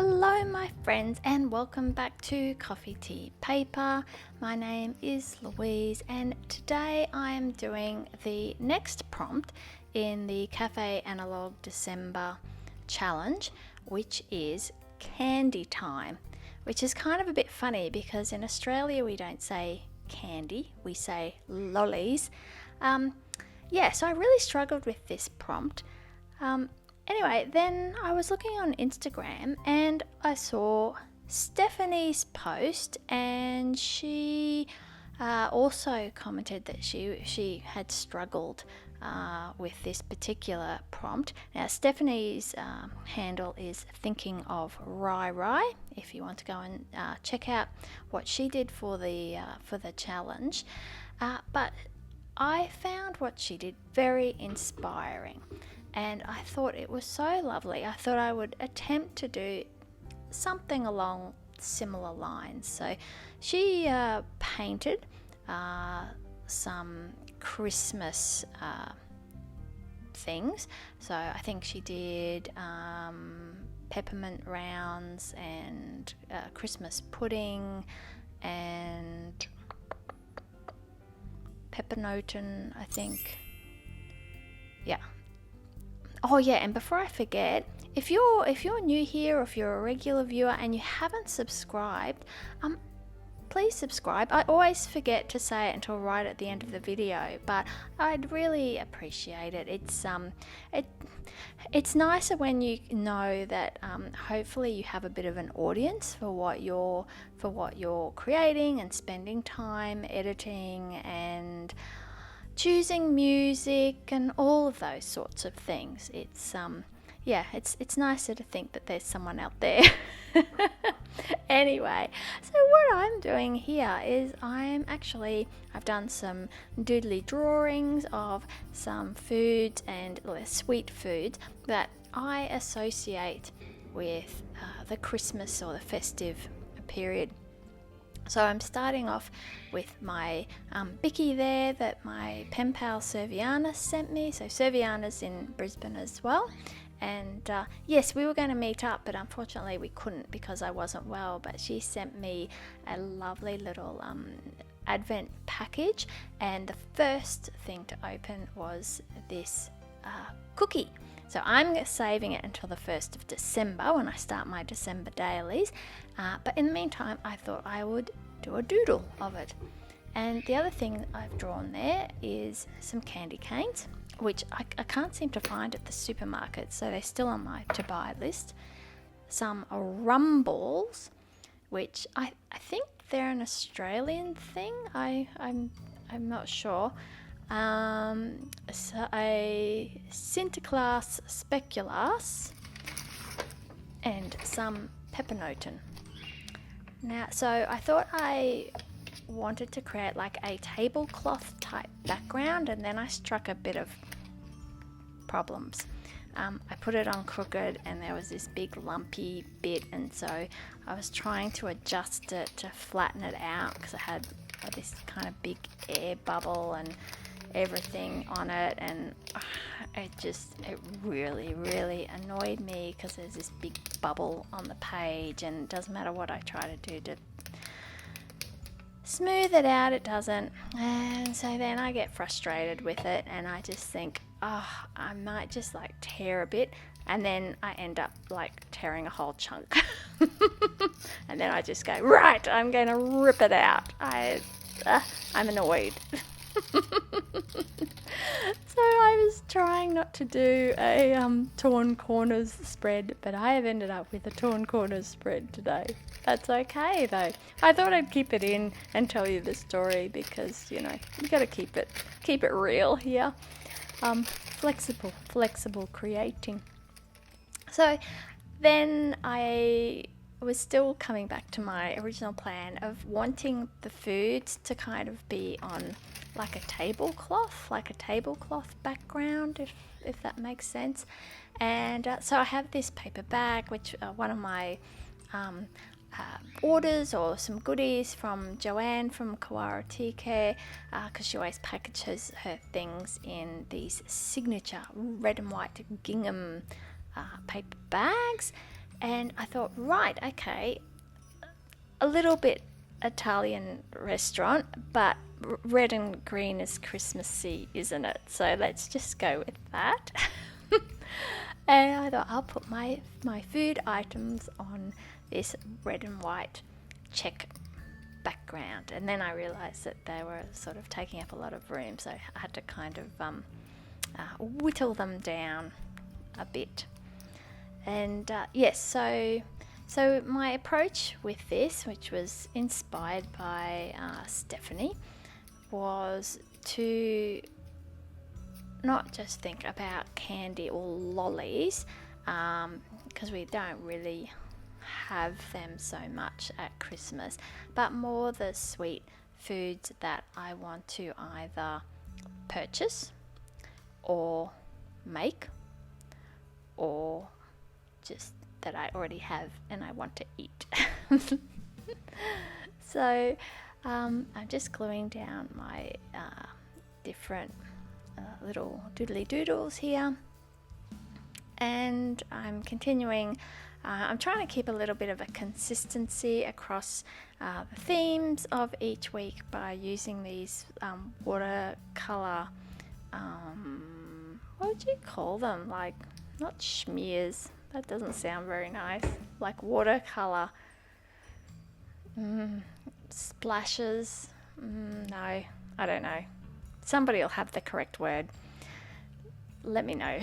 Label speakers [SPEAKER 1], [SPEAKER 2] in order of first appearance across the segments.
[SPEAKER 1] Hello my friends and welcome back to Coffee Tea Paper. My name is Louise and today I am doing the next prompt in the Café Analog December challenge, which is candy time, which is kind of a bit funny because in Australia we don't say candy, we say lollies. So I really struggled with this prompt. Anyway, then I was looking on Instagram and I saw Steffani's post, and she also commented that she had struggled with this particular prompt. Now, Steffani's handle is Thinking of Rye, if you want to go and check out what she did for the challenge. But I found what she did very inspiring. And I thought it was so lovely. I thought I would attempt to do something along similar lines. So she painted some Christmas things. So I think she did peppermint rounds and Christmas pudding and peppernoten, I think. Yeah. Oh yeah, and before I forget, if you're new here or if you're a regular viewer and you haven't subscribed, please subscribe. I always forget to say it until right at the end of the video, but I'd really appreciate it. It's nicer when you know that hopefully you have a bit of an audience for what you're creating and spending time editing and choosing music and all of those sorts of things. It's nicer to think that there's someone out there. Anyway, so what I'm doing here is I've done some doodly drawings of some foods and sweet foods that I associate with the Christmas or the festive period. So I'm starting off with my Bicky there that my pen pal Serviana sent me. So Serviana's in Brisbane as well. And yes, we were going to meet up, but unfortunately we couldn't because I wasn't well. But she sent me a lovely little advent package. And the first thing to open was this cookie. So I'm saving it until the 1st of December when I start my December dailies. But in the meantime, I thought I would do a doodle of it. And the other thing I've drawn there is some candy canes, which I can't seem to find at the supermarket, so they're still on my to-buy list. Some rumballs, which I think they're an Australian thing. I'm not sure. So a Sinterklaas speculas and some peppernoten. Now, so I thought I wanted to create like a tablecloth type background, and then I struck a bit of problems. I put it on crooked and there was this big lumpy bit, and so I was trying to adjust it to flatten it out because I had this kind of big air bubble and everything on it, and it really annoyed me because there's this big bubble on the page, and it doesn't matter what I try to do to smooth it out, it doesn't. And so then I get frustrated with it and I just think, I might just like tear a bit, and then I end up like tearing a whole chunk. And then I just go, right, I'm going to rip it out. I'm annoyed. So I was trying not to do a torn corners spread, but I have ended up with a torn corners spread today. That's okay though. I thought I'd keep it in and tell you the story because, you got to keep it real here. Flexible creating. So then I was still coming back to my original plan of wanting the foods to kind of be on like a tablecloth background, if that makes sense. And so I have this paper bag, which one of my orders or some goodies from Joanne from Kawara Tea Care, because she always packages her things in these signature red and white gingham paper bags. And I thought, right, okay, a little bit Italian restaurant, but red and green is Christmassy, isn't it? So let's just go with that. And I thought I'll put my food items on this red and white check background, and then I realized that they were sort of taking up a lot of room, so I had to kind of whittle them down a bit. And yes, so my approach with this, which was inspired by Steffani, was to not just think about candy or lollies, because we don't really have them so much at Christmas, but more the sweet foods that I want to either purchase or make, or just that I already have and I want to eat. So I'm just gluing down my different little doodly doodles here, and I'm continuing. I'm trying to keep a little bit of a consistency across the themes of each week by using these watercolor, what would you call them? Like, not smears, that doesn't sound very nice. Like watercolor splashes. No, I don't know. Somebody will have the correct word. Let me know.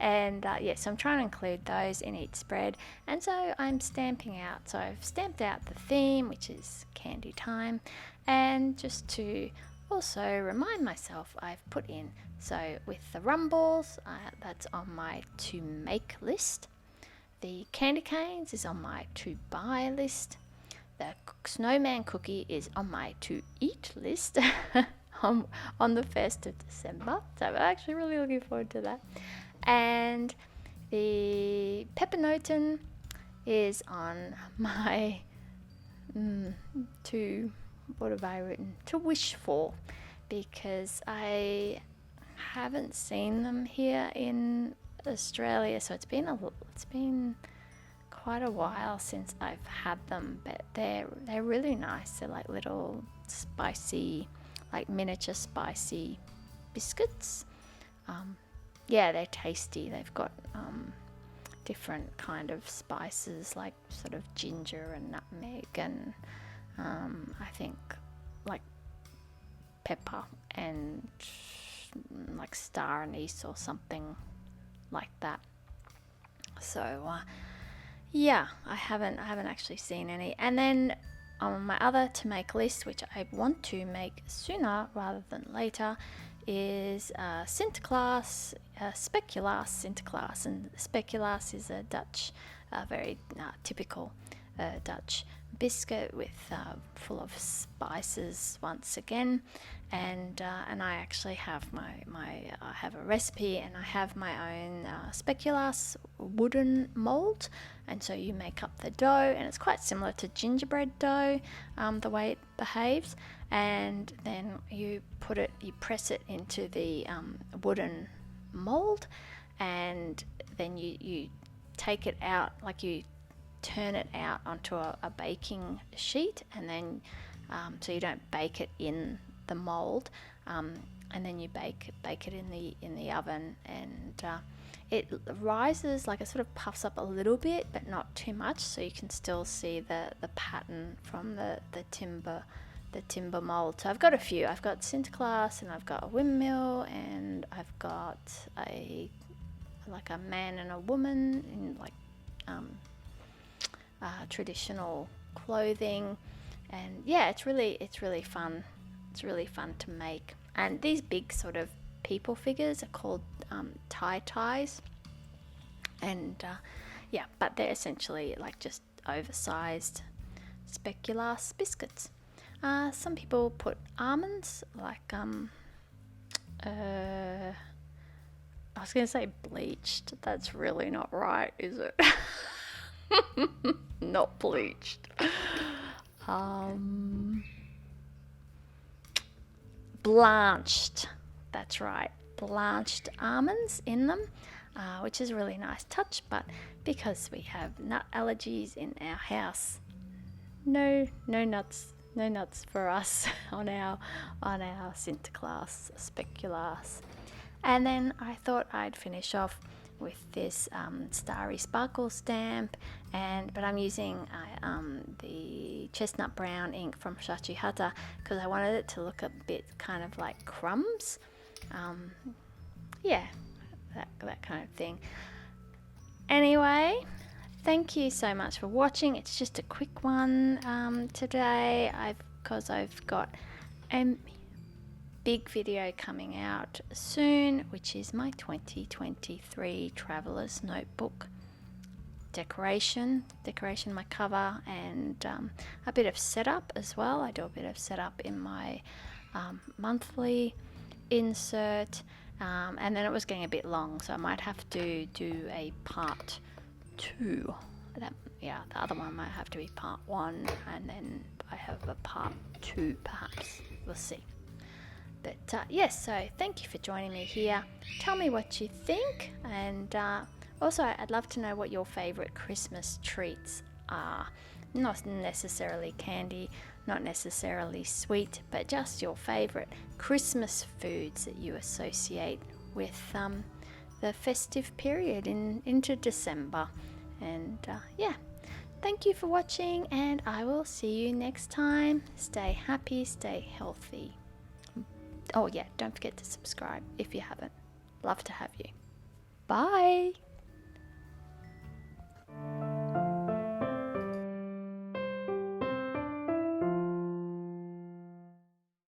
[SPEAKER 1] And yes, so I'm trying to include those in each spread, and so I'm stamping out. So I've stamped out the theme, which is candy time, and just to also remind myself, I've put in, so with the rumbles, that's on my to make list. The candy canes is on my to buy list. The snowman cookie is on my to eat list on the 1st of December. So I'm actually really looking forward to that. And the peppernoten is on my what have I written? To wish for, because I haven't seen them here in Australia, so it's been quite a while since I've had them, but they're really nice. They're like little spicy, like miniature spicy biscuits. Yeah, they're tasty. They've got different kind of spices, like sort of ginger and nutmeg, and I think like pepper and like star anise or something like that. So yeah, I haven't actually seen any. And then on my other to make list, which I want to make sooner rather than later, is Sinterklaas, speculaas Sinterklaas. And speculaas is a Dutch, very typical Dutch biscuit with full of spices once again. And I actually have I have a recipe, and I have my own speculaas wooden mold, and so you make up the dough, and it's quite similar to gingerbread dough, the way it behaves, and then you press it into the wooden mold, and then you take it out, like you turn it out onto a baking sheet, and then so you don't bake it in the mold, and then you bake it in the oven, and it rises, like it sort of puffs up a little bit, but not too much, so you can still see the pattern from the timber mold. So I've got a few. I've got Sinterklaas, and I've got a windmill, and I've got a man and a woman in like traditional clothing, and yeah, it's really fun. It's really fun to make. And these big sort of people figures are called ties, and yeah, but they're essentially like just oversized speculaas biscuits. Some people put almonds, like I was going to say bleached. That's really not right, is it? Not bleached. Blanched. That's right. Blanched almonds in them. which is a really nice touch, but because we have nut allergies in our house, no nuts for us on our Sinterklaas speculars. And then I thought I'd finish off with this starry sparkle stamp, but I'm using the chestnut brown ink from Shachihata because I wanted it to look a bit kind of like crumbs. Yeah, that kind of thing. Anyway, thank you so much for watching. It's just a quick one today, because I've got a big video coming out soon, which is my 2023 Traveler's Notebook decoration, my cover, and a bit of setup as well. I do a bit of setup in my monthly insert, and then it was getting a bit long, so I might have to do a part 2. The other one might have to be part 1, and then I have a part 2 perhaps. We'll see. But yes, so thank you for joining me here. Tell me what you think, and also I'd love to know what your favorite Christmas treats are. Not necessarily candy, not necessarily sweet, but just your favorite Christmas foods that you associate with the festive period into December. And yeah, thank you for watching, and I will see you next time. Stay happy, stay healthy. Oh yeah, don't forget to subscribe if you haven't. Love to have you. Bye.